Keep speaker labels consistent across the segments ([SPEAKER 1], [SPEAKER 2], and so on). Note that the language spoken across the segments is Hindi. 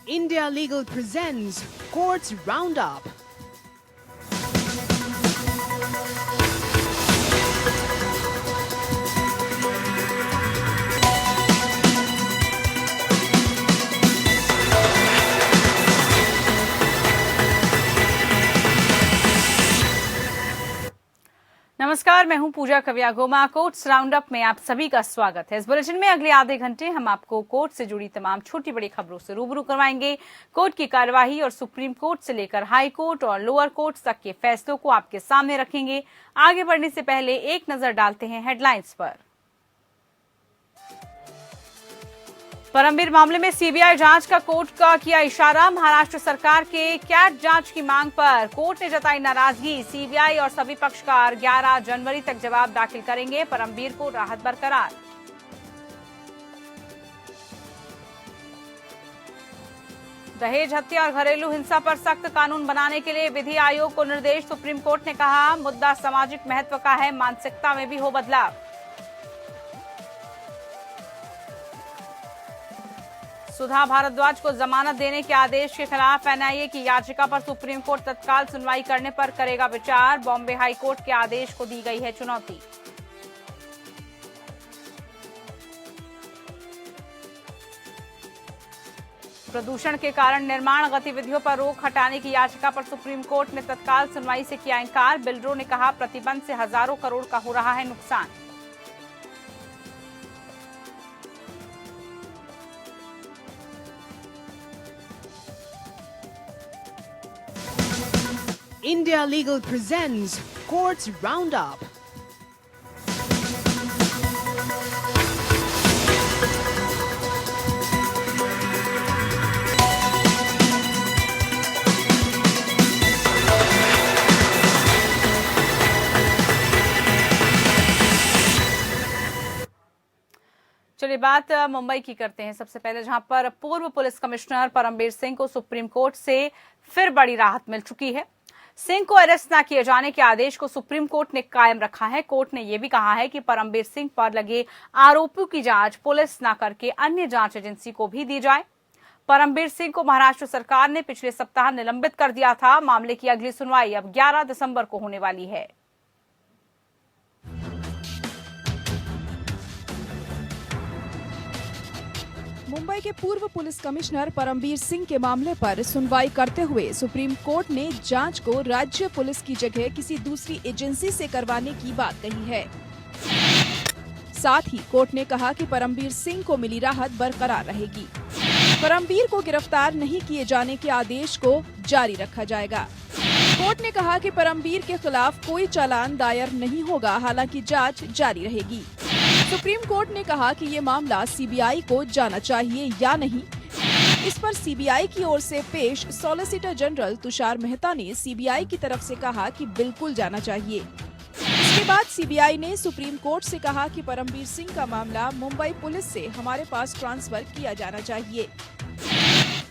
[SPEAKER 1] India Legal presents Courts Roundup.
[SPEAKER 2] नमस्कार, मैं हूं पूजा कवियागोमा। कोर्ट्स राउंडअप में आप सभी का स्वागत है। इस बुलेटिन में अगले आधे घंटे हम आपको कोर्ट से जुड़ी तमाम छोटी बड़ी खबरों से रूबरू करवाएंगे। कोर्ट की कार्यवाही और सुप्रीम कोर्ट से लेकर हाई कोर्ट और लोअर कोर्ट तक के फैसलों को आपके सामने रखेंगे। आगे बढ़ने से पहले एक नजर डालते हैं हेडलाइंस पर। परमबीर मामले में सीबीआई जांच का कोर्ट का किया इशारा। महाराष्ट्र सरकार के कैट जांच की मांग पर कोर्ट ने जताई नाराजगी। सीबीआई और सभी पक्षकार 11 जनवरी तक जवाब दाखिल करेंगे। परमबीर को राहत बरकरार। दहेज हत्या और घरेलू हिंसा पर सख्त कानून बनाने के लिए विधि आयोग को निर्देश। सुप्रीम कोर्ट ने कहा, मुद्दा सामाजिक महत्व का है, मानसिकता में भी हो बदलाव। सुधा भारद्वाज को जमानत देने के आदेश के खिलाफ एनआईए की याचिका पर सुप्रीम कोर्ट तत्काल सुनवाई करने पर करेगा विचार। बॉम्बे हाई कोर्ट के आदेश को दी गई है चुनौती। प्रदूषण के कारण निर्माण गतिविधियों पर रोक हटाने की याचिका पर सुप्रीम कोर्ट ने तत्काल सुनवाई से किया इंकार। बिल्डरों ने कहा, प्रतिबंध से हजारों करोड़ का हो रहा है नुकसान।
[SPEAKER 1] India Legal presents Courts Roundup.
[SPEAKER 2] चलिए बात मुंबई की करते हैं। सबसे पहले जहां पर पूर्व पुलिस कमिश्नर परमबीर सिंह को सुप्रीम कोर्ट से फिर बड़ी राहत मिल चुकी है। सिंह को अरेस्ट न किए जाने के आदेश को सुप्रीम कोर्ट ने कायम रखा है। कोर्ट ने यह भी कहा है कि परमबीर सिंह पर लगे आरोपों की जांच पुलिस न करके अन्य जांच एजेंसी को भी दी जाए। परमबीर सिंह को महाराष्ट्र सरकार ने पिछले सप्ताह निलंबित कर दिया था। मामले की अगली सुनवाई अब 11 दिसंबर को होने वाली है।
[SPEAKER 3] मुंबई के पूर्व पुलिस कमिश्नर परमबीर सिंह के मामले पर सुनवाई करते हुए सुप्रीम कोर्ट ने जांच को राज्य पुलिस की जगह किसी दूसरी एजेंसी से करवाने की बात कही है। साथ ही कोर्ट ने कहा कि परमबीर सिंह को मिली राहत बरकरार रहेगी। परमबीर को गिरफ्तार नहीं किए जाने के आदेश को जारी रखा जाएगा। कोर्ट ने कहा कि परमबीर के खिलाफ कोई चालान दायर नहीं होगा, हालांकि जांच जारी रहेगी। सुप्रीम कोर्ट ने कहा कि ये मामला सीबीआई को जाना चाहिए या नहीं। इस पर सीबीआई की ओर से पेश सॉलिसिटर जनरल तुषार मेहता ने सीबीआई की तरफ से कहा कि बिल्कुल जाना चाहिए। इसके बाद सीबीआई ने सुप्रीम कोर्ट से कहा कि परमबीर सिंह का मामला मुंबई पुलिस से हमारे पास ट्रांसफर किया जाना चाहिए,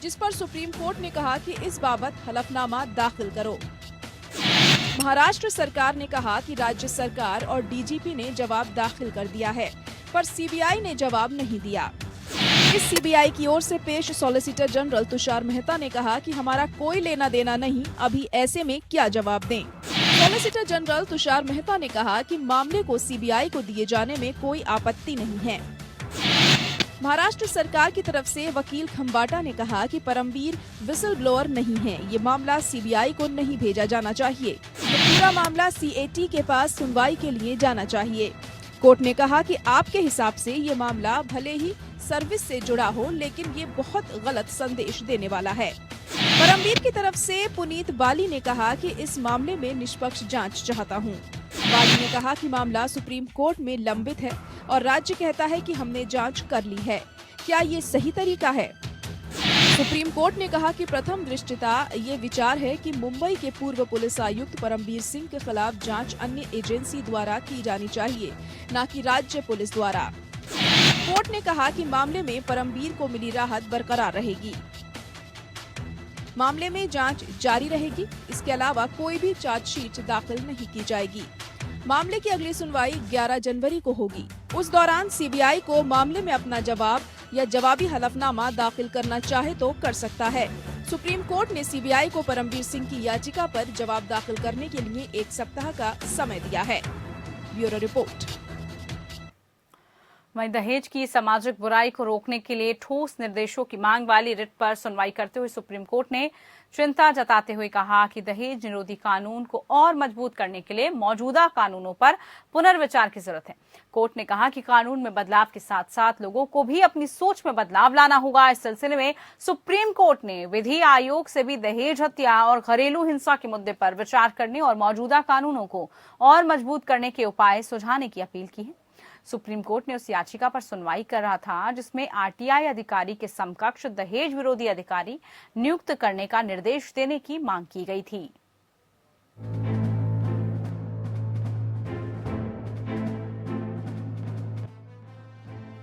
[SPEAKER 3] जिस पर सुप्रीम कोर्ट ने कहा कि इस बाबत हलफनामा दाखिल करो। महाराष्ट्र सरकार ने कहा कि राज्य सरकार और डीजीपी ने जवाब दाखिल कर दिया है, पर सीबीआई ने जवाब नहीं दिया। इस सीबीआई की ओर से पेश सॉलिसिटर जनरल तुषार मेहता ने कहा कि हमारा कोई लेना देना नहीं, अभी ऐसे में क्या जवाब दें। सॉलिसिटर जनरल तुषार मेहता ने कहा कि मामले को सीबीआई को दिए जाने में कोई आपत्ति नहीं है। महाराष्ट्र सरकार की तरफ से वकील खंबाटा ने कहा कि परमबीर विसल ब्लोअर नहीं है, ये मामला सीबीआई को नहीं भेजा जाना चाहिए, ये पूरा मामला सीएटी के पास सुनवाई के लिए जाना चाहिए। कोर्ट ने कहा कि आपके हिसाब से ये मामला भले ही सर्विस से जुड़ा हो, लेकिन ये बहुत गलत संदेश देने वाला है। परमबीर की तरफ से पुनीत बाली ने कहा कि इस मामले में निष्पक्ष जांच चाहता हूं। बाली ने कहा कि मामला सुप्रीम कोर्ट में लंबित है और राज्य कहता है कि हमने जांच कर ली है, क्या ये सही तरीका है? सुप्रीम कोर्ट ने कहा कि प्रथम दृष्टया ये विचार है कि मुंबई के पूर्व पुलिस आयुक्त परमबीर सिंह के खिलाफ जांच अन्य एजेंसी द्वारा की जानी चाहिए, न कि राज्य पुलिस द्वारा। कोर्ट ने कहा कि मामले में परमबीर को मिली राहत बरकरार रहेगी। मामले में जांच जारी रहेगी। इसके अलावा कोई भी चार्जशीट दाखिल नहीं की जाएगी। मामले की अगली सुनवाई 11 जनवरी को होगी। उस दौरान सीबीआई को मामले में अपना जवाब या जवाबी हलफनामा दाखिल करना चाहे तो कर सकता है। सुप्रीम कोर्ट ने सीबीआई को परमबीर सिंह की याचिका पर जवाब दाखिल करने के लिए 1 सप्ताह का समय दिया है। Bureau report.
[SPEAKER 2] वहीं दहेज की सामाजिक बुराई को रोकने के लिए ठोस निर्देशों की मांग वाली रिट पर सुनवाई करते हुए सुप्रीम कोर्ट ने चिंता जताते हुए कहा कि दहेज निरोधी कानून को और मजबूत करने के लिए मौजूदा कानूनों पर पुनर्विचार की जरूरत है। कोर्ट ने कहा कि कानून में बदलाव के साथ साथ लोगों को भी अपनी सोच में बदलाव लाना होगा। इस सिलसिले में सुप्रीम कोर्ट ने विधि आयोग से भी दहेज हत्या और घरेलू हिंसा के मुद्दे पर विचार करने और मौजूदा कानूनों को और मजबूत करने के उपाय सुझाने की अपील की है। सुप्रीम कोर्ट ने उस याचिका पर सुनवाई कर रहा था जिसमें आरटीआई अधिकारी के समकक्ष दहेज विरोधी अधिकारी नियुक्त करने का निर्देश देने की मांग की गई थी।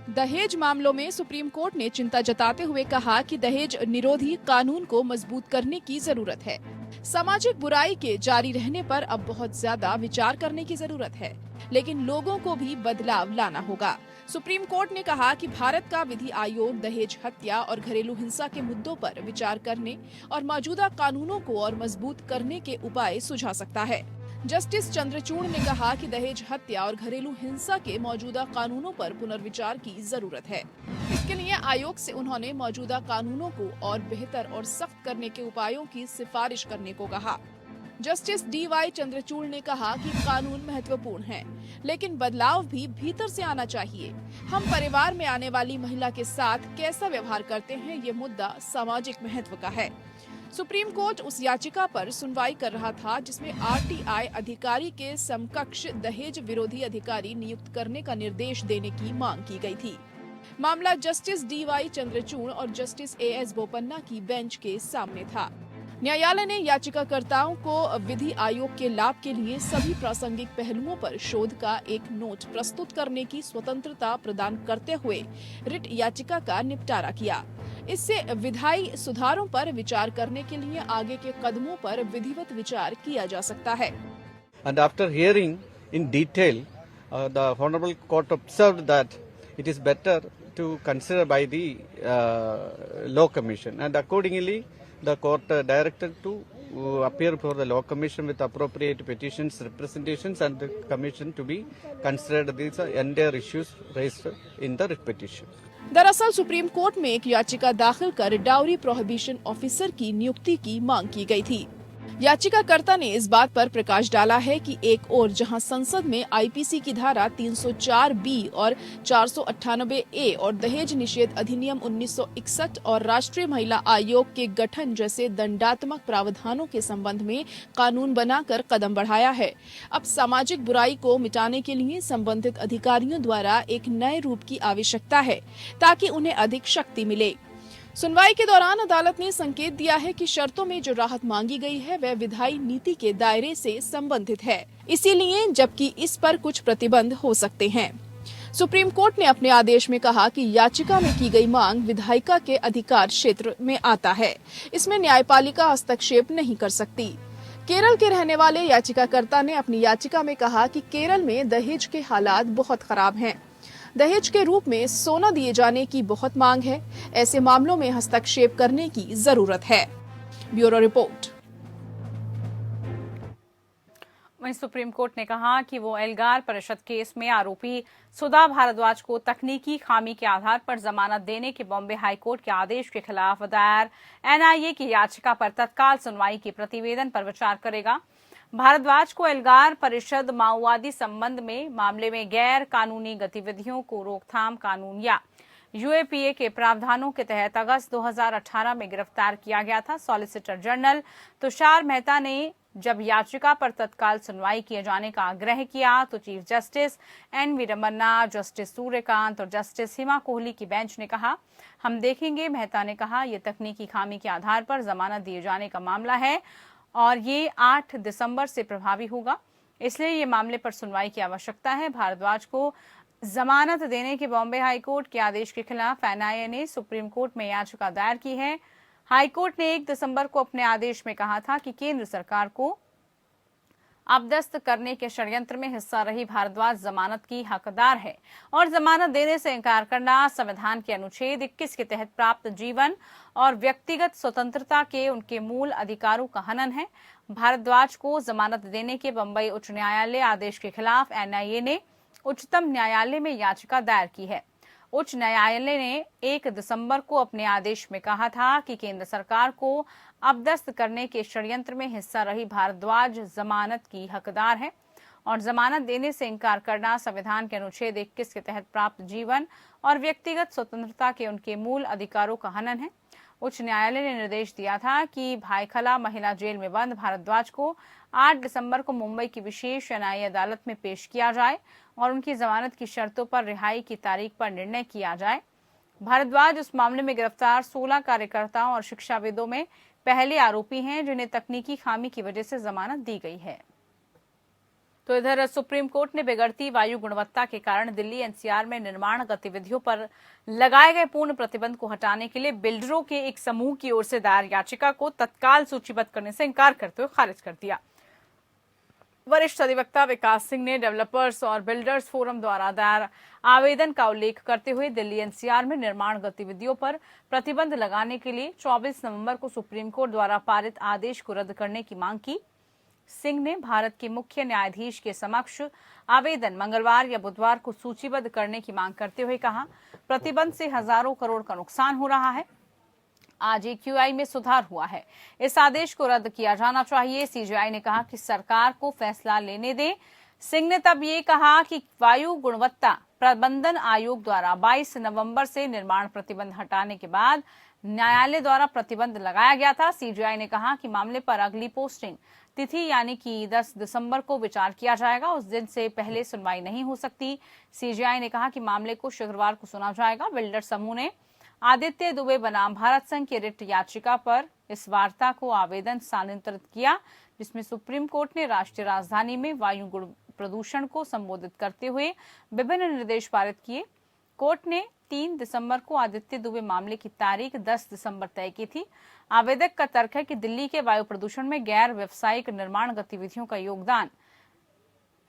[SPEAKER 3] दहेज मामलों में सुप्रीम कोर्ट ने चिंता जताते हुए कहा कि दहेज निरोधी कानून को मजबूत करने की जरूरत है। सामाजिक बुराई के जारी रहने पर अब बहुत ज्यादा विचार करने की जरूरत है, लेकिन लोगों को भी बदलाव लाना होगा। सुप्रीम कोर्ट ने कहा कि भारत का विधि आयोग दहेज हत्या और घरेलू हिंसा के मुद्दों पर विचार करने और मौजूदा कानूनों को और मजबूत करने के उपाय सुझा सकता है। जस्टिस चंद्रचूड़ ने कहा कि दहेज हत्या और घरेलू हिंसा के मौजूदा कानूनों पर पुनर्विचार की जरूरत है। इसके लिए आयोग से उन्होंने मौजूदा कानूनों को और बेहतर और सख्त करने के उपायों की सिफारिश करने को कहा। जस्टिस DY चंद्रचूड़ ने कहा कि कानून महत्वपूर्ण है, लेकिन बदलाव भी भीतर से आना चाहिए। हम परिवार में आने वाली महिला के साथ कैसा व्यवहार करते हैं, ये मुद्दा सामाजिक महत्व का है। सुप्रीम कोर्ट उस याचिका पर सुनवाई कर रहा था जिसमें आरटीआई अधिकारी के समकक्ष दहेज विरोधी अधिकारी नियुक्त करने का निर्देश देने की मांग की गई थी। मामला जस्टिस DY चंद्रचूड़ और जस्टिस AS बोपन्ना की बेंच के सामने था। न्यायालय ने याचिकाकर्ताओं को विधि आयोग के लाभ के लिए सभी प्रासंगिक पहलुओं पर शोध का एक नोट प्रस्तुत करने की स्वतंत्रता प्रदान करते हुए रिट याचिका का निपटारा किया। इससे विधायी सुधारों पर विचार करने के लिए आगे के कदमों पर विधिवत विचार किया जा सकता है।
[SPEAKER 4] And after hearing in detail, the Honorable Court observed that it is better to consider by the Law Commission, and accordingly the court directed to appear before the Law Commission with appropriate petitions, representations, and the Commission to be considered these entire issues raised in the writ petition.
[SPEAKER 3] दरअसल सुप्रीम कोर्ट में एक याचिका दाखिल कर डाउरी प्रोहिबिशन ऑफिसर की नियुक्ति की मांग की गई थी। याचिकाकर्ता ने इस बात पर प्रकाश डाला है कि एक ओर जहां संसद में आईपीसी की धारा 304B और 498A और दहेज निषेध अधिनियम 1961 और राष्ट्रीय महिला आयोग के गठन जैसे दंडात्मक प्रावधानों के संबंध में कानून बनाकर कदम बढ़ाया है, अब सामाजिक बुराई को मिटाने के लिए संबंधित अधिकारियों द्वारा एक नए रूप की आवश्यकता है ताकि उन्हें अधिक शक्ति मिले। सुनवाई के दौरान अदालत ने संकेत दिया है कि शर्तों में जो राहत मांगी गई है वह विधायी नीति के दायरे से संबंधित है, इसीलिए जबकि इस पर कुछ प्रतिबंध हो सकते हैं। सुप्रीम कोर्ट ने अपने आदेश में कहा कि याचिका में की गई मांग विधायिका के अधिकार क्षेत्र में आता है, इसमें न्यायपालिका हस्तक्षेप नहीं कर सकती। केरल के रहने वाले याचिकाकर्ता ने अपनी याचिका में कहा कि केरल में दहेज के हालात बहुत खराब हैं। दहेज के रूप में सोना दिए जाने की बहुत मांग है। ऐसे मामलों में हस्तक्षेप करने की जरूरत है। Bureau report.
[SPEAKER 2] वहीं सुप्रीम कोर्ट ने कहा कि वो एल्गार परिषद केस में आरोपी सुधा भारद्वाज को तकनीकी खामी के आधार पर जमानत देने के बॉम्बे हाईकोर्ट के आदेश के खिलाफ दायर NIA की याचिका पर तत्काल सुनवाई के प्रतिवेदन पर विचार करेगा। भारद्वाज को एल्गार परिषद माओवादी संबंध में मामले में गैर कानूनी गतिविधियों को रोकथाम कानून या UAPA के प्रावधानों के तहत अगस्त 2018 में गिरफ्तार किया गया था। सॉलिसिटर जनरल तुषार मेहता ने जब याचिका पर तत्काल सुनवाई किए जाने का आग्रह किया तो chief justice NV Ramana, justice Suryakant और जस्टिस हिमा कोहली की बेंच ने कहा, हम देखेंगे। मेहता ने कहा, यह तकनीकी खामी के आधार पर जमानत दिए जाने का मामला है और ये 8 दिसंबर से प्रभावी होगा, इसलिए ये मामले पर सुनवाई की आवश्यकता है। भारद्वाज को जमानत देने के बॉम्बे हाईकोर्ट के आदेश के खिलाफ NIA ने सुप्रीम कोर्ट में याचिका दायर की है। हाईकोर्ट ने 1 दिसंबर को अपने आदेश में कहा था कि केंद्र सरकार को अपदस्थ करने के षड्यंत्र में हिस्सा रही भारद्वाज जमानत की हकदार है और जमानत देने से इनकार करना संविधान के अनुच्छेद 21 के तहत प्राप्त जीवन और व्यक्तिगत स्वतंत्रता के उनके मूल अधिकारों का हनन है। भारद्वाज को जमानत देने के बंबई उच्च न्यायालय आदेश के खिलाफ एनआईए ने उच्चतम न्यायालय में याचिका दायर की है। उच्च न्यायालय ने 1 दिसंबर को अपने आदेश में कहा था कि केंद्र सरकार को अपदस्थ करने के षड्यंत्र में हिस्सा रही भारद्वाज जमानत की हकदार है और जमानत देने से इनकार करना संविधान के अनुच्छेद 21 के तहत प्राप्त जीवन और व्यक्तिगत स्वतंत्रता के उनके मूल अधिकारों का हनन है। उच्च न्यायालय ने निर्देश दिया था कि भायखला महिला जेल में बंद भारद्वाज को 8 दिसंबर को मुंबई की विशेष एनआईए अदालत में पेश किया जाए और उनकी जमानत की शर्तों पर रिहाई की तारीख पर निर्णय किया जाए। भारद्वाज इस मामले में गिरफ्तार 16 कार्यकर्ताओं और शिक्षाविदों में पहले आरोपी हैं जिन्हें तकनीकी खामी की वजह से जमानत दी गई है। तो इधर सुप्रीम कोर्ट ने बिगड़ती वायु गुणवत्ता के कारण दिल्ली एनसीआर में निर्माण गतिविधियों पर लगाए गए पूर्ण प्रतिबंध को हटाने के लिए बिल्डरों के एक समूह की ओर से दायर याचिका को तत्काल सूचीबद्ध करने से इंकार करते हुए खारिज कर दिया। वरिष्ठ अधिवक्ता विकास सिंह ने डेवलपर्स और बिल्डर्स फोरम द्वारा दायर आवेदन का उल्लेख करते हुए दिल्ली एनसीआर में निर्माण गतिविधियों पर प्रतिबंध लगाने के लिए 24 नवंबर को सुप्रीम कोर्ट द्वारा पारित आदेश को रद्द करने की मांग की। सिंह ने भारत के मुख्य न्यायाधीश के समक्ष आवेदन मंगलवार या बुधवार को सूचीबद्ध करने की मांग करते हुए कहा, प्रतिबंध से हजारों करोड़ का नुकसान हो रहा है। आज AQI में सुधार हुआ है, इस आदेश को रद्द किया जाना चाहिए। सीजेआई ने कहा कि सरकार को फैसला लेने दें। सिंह ने तब ये कहा कि वायु गुणवत्ता प्रबंधन आयोग द्वारा 22 नवंबर से निर्माण प्रतिबंध हटाने के बाद न्यायालय द्वारा प्रतिबंध लगाया गया था। सीजेआई ने कहा कि मामले पर अगली पोस्टिंग तिथि यानी कि 10 दिसंबर को विचार किया जाएगा। उस दिन से पहले सुनवाई नहीं हो सकती। सीजेआई ने कहा कि मामले को शुक्रवार को सुना जाएगा। बिल्डर समूह ने आदित्य दुबे बनाम भारत संघ की रिट याचिका पर इस वार्ता को आवेदन स्थानांतरित किया, जिसमें सुप्रीम कोर्ट ने राष्ट्रीय राजधानी में वायु प्रदूषण को संबोधित करते हुए विभिन्न निर्देश पारित किए। कोर्ट ने 3 दिसंबर को आदित्य दुबे मामले की तारीख 10 दिसंबर तय की थी। आवेदक का तर्क है कि दिल्ली के वायु प्रदूषण में गैर व्यावसायिक निर्माण गतिविधियों का योगदान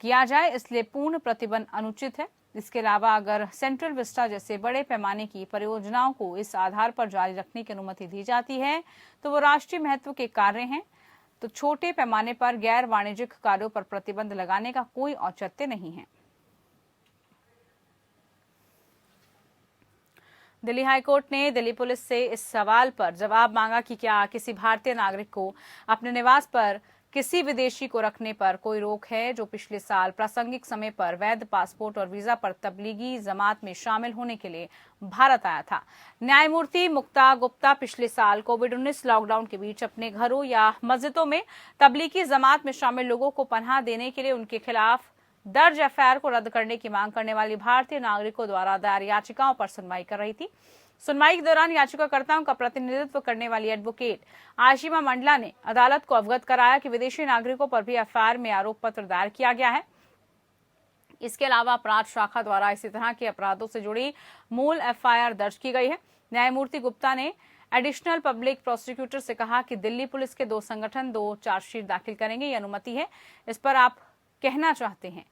[SPEAKER 2] किया जाए, इसलिए पूर्ण प्रतिबंध अनुचित है। इसके अलावा अगर सेंट्रल विस्टा जैसे बड़े पैमाने की परियोजनाओं को इस आधार पर जारी रखने की अनुमति दी जाती है तो वो राष्ट्रीय महत्व के कार्य हैं, तो छोटे पैमाने पर गैर वाणिज्यिक कार्यों पर प्रतिबंध लगाने का कोई औचित्य नहीं है। दिल्ली हाईकोर्ट ने दिल्ली पुलिस से इस सवाल पर जवाब मांगा कि क्या किसी भारतीय नागरिक को अपने निवास पर किसी विदेशी को रखने पर कोई रोक है जो पिछले साल प्रासंगिक समय पर वैध पासपोर्ट और वीजा पर तबलीगी जमात में शामिल होने के लिए भारत आया था। न्यायमूर्ति मुक्ता गुप्ता पिछले साल कोविड-19 लॉकडाउन के बीच अपने घरों या मस्जिदों में तबलीगी जमात में शामिल लोगों को पनाह देने के लिए उनके खिलाफ दर्ज एफआईआर को रद्द करने की मांग करने वाली भारतीय नागरिकों द्वारा दायर याचिकाओं पर सुनवाई कर रही थी। सुनवाई के दौरान याचिकाकर्ताओं का प्रतिनिधित्व करने वाली एडवोकेट आशिमा मंडला ने अदालत को अवगत कराया कि विदेशी नागरिकों पर भी एफआईआर में आरोप पत्र दायर किया गया है। इसके अलावा अपराध शाखा द्वारा इसी तरह के अपराधों से जुड़ी मूल एफआईआर दर्ज की गई है। न्यायमूर्ति गुप्ता ने एडिशनल पब्लिक प्रोसिक्यूटर से कहा कि दिल्ली पुलिस के 2 संगठन 2 चार्जशीट दाखिल करेंगे, ये अनुमति है, इस पर आप कहना चाहते हैं।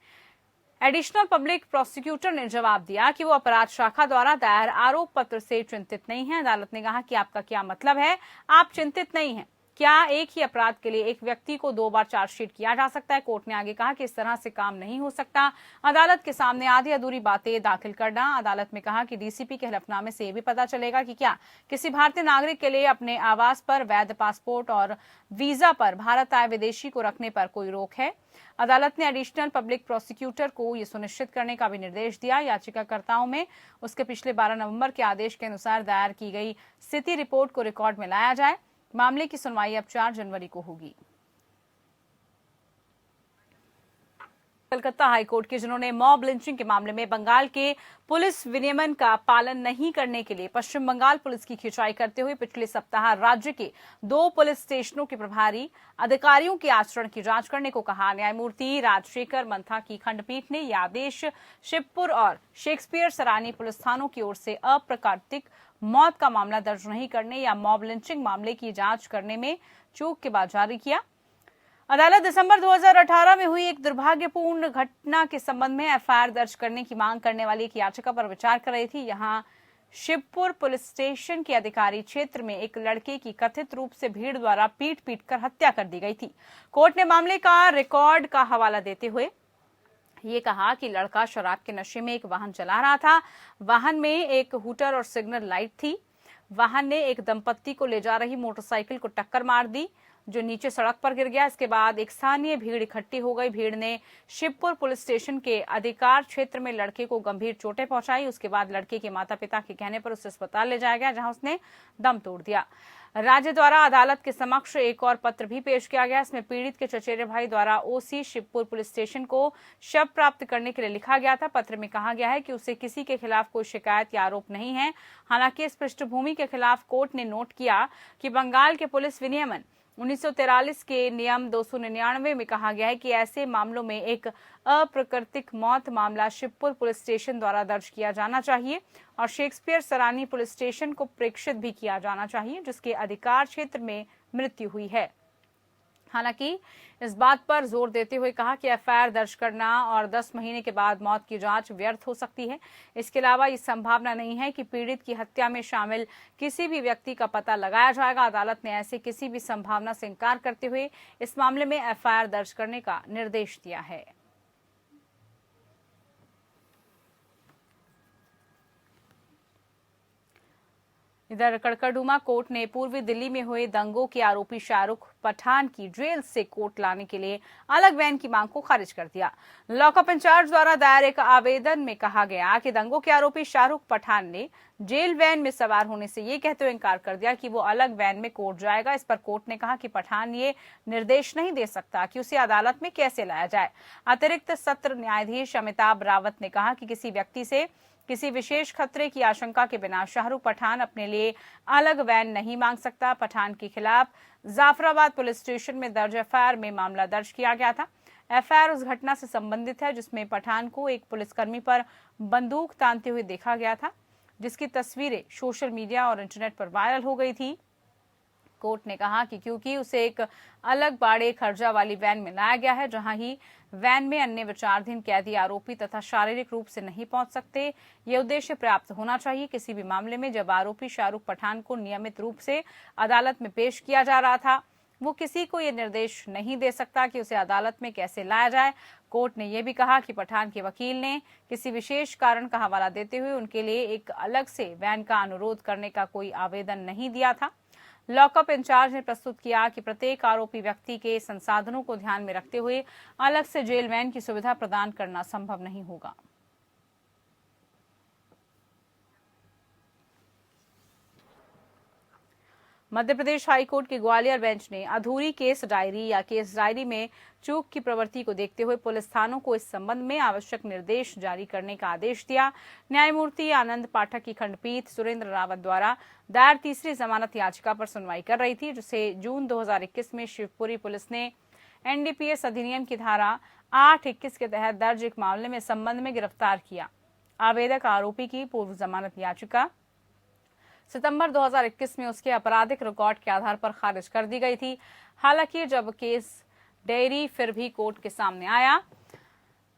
[SPEAKER 2] एडिशनल पब्लिक प्रोसिक्यूटर ने जवाब दिया कि वो अपराध शाखा द्वारा दायर आरोप पत्र से चिंतित नहीं है। अदालत ने कहा कि आपका क्या मतलब है, आप चिंतित नहीं हैं? क्या एक ही अपराध के लिए एक व्यक्ति को 2 बार चार्जशीट किया जा सकता है? कोर्ट ने आगे कहा कि इस तरह से काम नहीं हो सकता। अदालत के सामने आधी अधूरी बातें दाखिल करना। अदालत में कहा कि डीसीपी के हलफनामे से यह भी पता चलेगा कि क्या किसी भारतीय नागरिक के लिए अपने आवास पर वैध पासपोर्ट और वीजा पर भारत आए विदेशी को रखने पर कोई रोक है। अदालत ने एडिशनल पब्लिक प्रोसिक्यूटर को यह सुनिश्चित करने का भी निर्देश दिया याचिकाकर्ताओं में उसके पिछले 12 नवंबर के आदेश के अनुसार दायर की गई स्थिति रिपोर्ट को रिकॉर्ड में लाया जाए। मामले की सुनवाई अब 4 जनवरी को होगी। कलकत्ता हाईकोर्ट के जिन्होंने मॉब लिंचिंग के मामले में बंगाल के पुलिस विनियमन का पालन नहीं करने के लिए पश्चिम बंगाल पुलिस की खिंचाई करते हुए पिछले सप्ताह राज्य के 2 पुलिस स्टेशनों के प्रभारी अधिकारियों के आचरण की जांच करने को कहा। न्यायमूर्ति राजशेखर मंथा की खंडपीठ ने यह आदेश शिवपुर और शेक्सपियर सरानी पुलिस थानों की ओर से अप्राकृतिक मौत का मामला दर्ज नहीं करने या मॉब लिंचिंग मामले की जांच करने में चूक के बाद जारी किया। अदालत दिसंबर 2018 में हुई एक दुर्भाग्यपूर्ण घटना के संबंध में एफआईआर दर्ज करने की मांग करने वाली एक याचिका पर विचार कर रही थी। यहां शिवपुर पुलिस स्टेशन के अधिकारी क्षेत्र में एक लड़के की कथित रूप से भीड़ द्वारा पीट कर हत्या कर दी गई थी। कोर्ट ने मामले का रिकॉर्ड का हवाला देते हुए ये कहा कि लड़का शराब के नशे में एक वाहन चला रहा था। वाहन में एक हूटर और सिग्नल लाइट थी। वाहन ने एक दंपत्ति को ले जा रही मोटरसाइकिल को टक्कर मार दी, जो नीचे सड़क पर गिर गया। इसके बाद एक स्थानीय भीड़ इकट्ठी हो गई। भीड़ ने शिवपुर पुलिस स्टेशन के अधिकार क्षेत्र में लड़के को गंभीर चोटें पहुंचाई। उसके बाद लड़के के माता पिता के कहने पर उसे अस्पताल ले जाया गया, जहां उसने दम तोड़ दिया। राज्य द्वारा अदालत के समक्ष एक और पत्र भी पेश किया गया। इसमें पीड़ित के चचेरे भाई द्वारा ओसी शिवपुर पुलिस स्टेशन को शव प्राप्त करने के लिए लिखा गया था। पत्र में कहा गया है कि उसे किसी के खिलाफ कोई शिकायत या आरोप नहीं है। हालांकि इस पृष्ठभूमि के खिलाफ कोर्ट ने नोट किया कि बंगाल के पुलिस विनियमन 1943 के नियम 299 में कहा गया है कि ऐसे मामलों में एक अप्राकृतिक मौत मामला शिवपुर पुलिस स्टेशन द्वारा दर्ज किया जाना चाहिए और शेक्सपियर सरानी पुलिस स्टेशन को प्रेषित भी किया जाना चाहिए, जिसके अधिकार क्षेत्र में मृत्यु हुई है। हालांकि इस बात पर जोर देते हुए कहा कि एफआईआर दर्ज करना और 10 महीने के बाद मौत की जांच व्यर्थ हो सकती है। इसके अलावा ये संभावना नहीं है कि पीड़ित की हत्या में शामिल किसी भी व्यक्ति का पता लगाया जाएगा। अदालत ने ऐसे किसी भी संभावना से इंकार करते हुए इस मामले में एफआईआर दर्ज करने का निर्देश दिया है। इधर कड़कड़डूमा कोर्ट ने पूर्वी दिल्ली में हुए दंगों के आरोपी शाहरुख पठान की जेल से कोर्ट लाने के लिए अलग वैन की मांग को खारिज कर दिया। लॉकअप इंचार्ज द्वारा दायर एक आवेदन में कहा गया कि दंगों के आरोपी शाहरुख पठान ने जेल वैन में सवार होने से ये कहते हुए इनकार कर दिया कि वो अलग वैन में कोर्ट जाएगा। इस पर कोर्ट ने कहा कि पठान ये निर्देश नहीं दे सकता कि उसे अदालत में कैसे लाया जाए। अतिरिक्त सत्र न्यायाधीश अमिताभ रावत ने कहा कि किसी व्यक्ति से किसी विशेष खतरे की आशंका के बिना शाहरुख पठान अपने लिए अलग वैन नहीं मांग सकता। पठान के खिलाफ जाफराबाद पुलिस स्टेशन में दर्ज एफआईआर में मामला दर्ज किया गया था। एफआईआर उस घटना से संबंधित है जिसमें पठान को एक पुलिसकर्मी पर बंदूक तानते हुए देखा गया था, जिसकी तस्वीरें सोशल मीडिया और इंटरनेट पर वायरल हो गई थी। कोर्ट ने कहा कि क्योंकि उसे एक अलग बाड़े खर्जा वाली वैन में लाया गया है, जहां ही वैन में अन्य विचाराधीन कैदी आरोपी तथा शारीरिक रूप से नहीं पहुंच सकते, ये उद्देश्य प्राप्त होना चाहिए। किसी भी मामले में जब आरोपी शाहरुख पठान को नियमित रूप से अदालत में पेश किया जा रहा था, वो किसी को ये निर्देश नहीं दे सकता कि उसे अदालत में कैसे लाया जाए। कोर्ट ने यह भी कहा कि पठान के वकील ने किसी विशेष कारण का हवाला देते हुए उनके लिए एक अलग से वैन का अनुरोध करने का कोई आवेदन नहीं दिया था। लॉकअप इंचार्ज ने प्रस्तुत किया कि प्रत्येक आरोपी व्यक्ति के संसाधनों को ध्यान में रखते हुए अलग से जेल वैन की सुविधा प्रदान करना संभव नहीं होगा। मध्य प्रदेश हाईकोर्ट की ग्वालियर बेंच ने अधूरी केस डायरी या केस डायरी में चूक की प्रवृत्ति को देखते हुए पुलिस थानों को इस संबंध में आवश्यक निर्देश जारी करने का आदेश दिया। न्यायमूर्ति आनंद पाठक की खंडपीठ सुरेंद्र रावत द्वारा दायर तीसरी जमानत याचिका पर सुनवाई कर रही थी, जिसे जून 2021 में शिवपुरी पुलिस ने एनडीपीएस अधिनियम की धारा 821 के तहत दर्ज एक मामले में संबंध में गिरफ्तार किया। आवेदक आरोपी की पूर्व जमानत याचिका सितंबर 2021 में उसके आपराधिक रिकॉर्ड के आधार पर खारिज कर दी गई थी। हालांकि जब केस डायरी फिर भी कोर्ट के सामने आया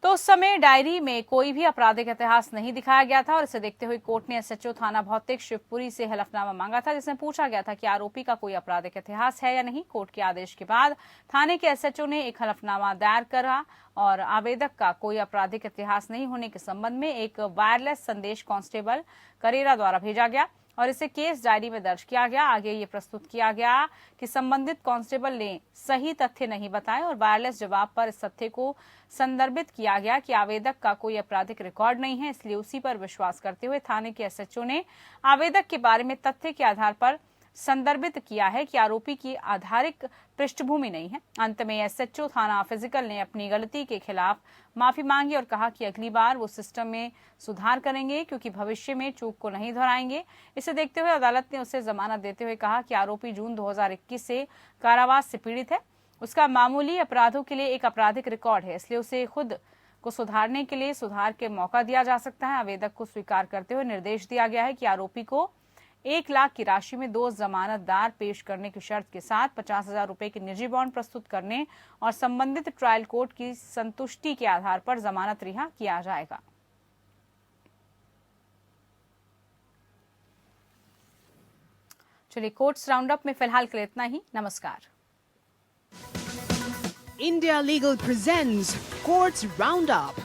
[SPEAKER 2] तो उस समय डायरी में कोई भी आपराधिक इतिहास नहीं दिखाया गया था और इसे देखते हुए कोर्ट ने एसएचओ थाना भौतिक शिवपुरी से हलफनामा मांगा था, जिसमें पूछा गया था कि आरोपी का कोई आपराधिक इतिहास है या नहीं। कोर्ट के आदेश के बाद थाने के एसएचओ ने एक हलफनामा दायर करा और आवेदक का कोई आपराधिक इतिहास नहीं होने के संबंध में एक वायरलेस संदेश कांस्टेबल करेरा द्वारा भेजा गया और इसे केस डायरी में दर्ज किया गया। आगे ये प्रस्तुत किया गया कि संबंधित कांस्टेबल ने सही तथ्य नहीं बताए और वायरलेस जवाब पर इस तथ्य को संदर्भित किया गया कि आवेदक का कोई आपराधिक रिकॉर्ड नहीं है, इसलिए उसी पर विश्वास करते हुए थाने के एसएचओ ने आवेदक के बारे में तथ्य के आधार पर संदर्भित किया है कि आरोपी की आधारिक पृष्ठभूमि नहीं है। अंत में एसएचओ थाना फिजिकल ने अपनी गलती के खिलाफ माफी मांगी और कहा कि अगली बार वो सिस्टम में सुधार करेंगे क्योंकि भविष्य में चूक को नहीं दोहराएंगे। इसे देखते हुए अदालत ने उसे जमानत देते हुए कहा कि आरोपी जून 2021 से कारावास से पीड़ित है। उसका मामूली अपराधों के लिए एक आपराधिक रिकॉर्ड है, इसलिए उसे खुद को सुधारने के लिए सुधार के मौका दिया जा सकता है। आवेदक को स्वीकार करते हुए निर्देश दिया गया है कि आरोपी को 1 लाख की राशि में 2 जमानतदार पेश करने की शर्त के साथ 50,000 रुपए के निजी बॉन्ड प्रस्तुत करने और संबंधित ट्रायल कोर्ट की संतुष्टि के आधार पर जमानत रिहा किया जाएगा। चलिए, कोर्ट्स राउंडअप में फिलहाल के लिए इतना ही। नमस्कार।
[SPEAKER 1] India Legal presents Courts Roundup.